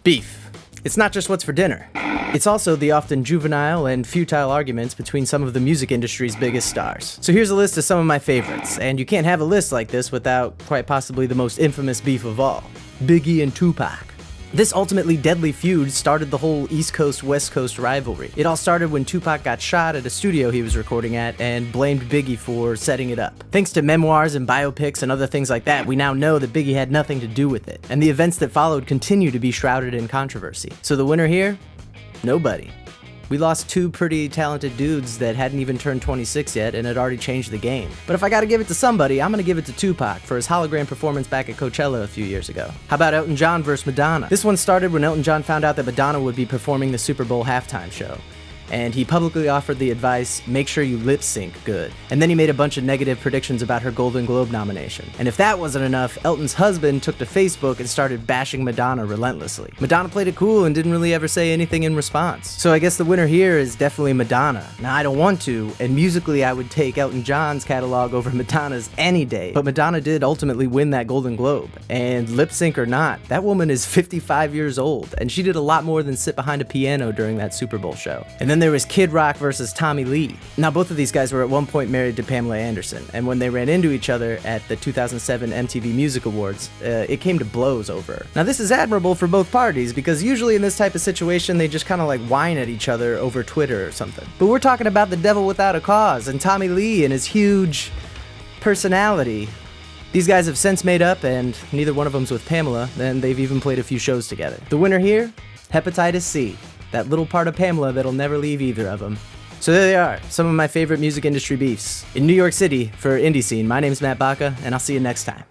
Beef. It's not just what's for dinner. It's also the often juvenile and futile arguments between some of the music industry's biggest stars. So here's a list of some of my favorites, and you can't have a list like this without quite possibly the most infamous beef of all, Biggie and Tupac. This ultimately deadly feud started the whole East Coast-West Coast rivalry. It all started when Tupac got shot at a studio he was recording at and blamed Biggie for setting it up. Thanks to memoirs and biopics and other things like that, we now know that Biggie had nothing to do with it, and the events that followed continue to be shrouded in controversy. So the winner here? Nobody. We lost two pretty talented dudes that hadn't even turned 26 yet and had already changed the game. But if I gotta give it to somebody, I'm gonna give it to Tupac for his hologram performance back at Coachella a few years ago. How about Elton John versus Madonna? This one started when Elton John found out that Madonna would be performing the Super Bowl halftime show. And he publicly offered the advice, make sure you lip sync good. And then he made a bunch of negative predictions about her Golden Globe nomination. And if that wasn't enough, Elton's husband took to Facebook and started bashing Madonna relentlessly. Madonna played it cool and didn't really ever say anything in response. So I guess the winner here is definitely Madonna. Now I don't want to, and musically I would take Elton John's catalog over Madonna's any day, but Madonna did ultimately win that Golden Globe. And lip sync or not, that woman is 55 years old, and she did a lot more than sit behind a piano during that Super Bowl show. And then there was Kid Rock versus Tommy Lee. Now both of these guys were at one point married to Pamela Anderson, and when they ran into each other at the 2007 MTV Music Awards, it came to blows over her. Now this is admirable for both parties, because usually in this type of situation they just kind of like whine at each other over Twitter or something. But we're talking about the devil without a cause, and Tommy Lee and his huge personality. These guys have since made up, and neither one of them's with Pamela, and they've even played a few shows together. The winner here? Hepatitis C. That little part of Pamela that'll never leave either of them. So there they are, some of my favorite music industry beefs. In New York City, for Indie Scene, my name's Matt Baca, and I'll see you next time.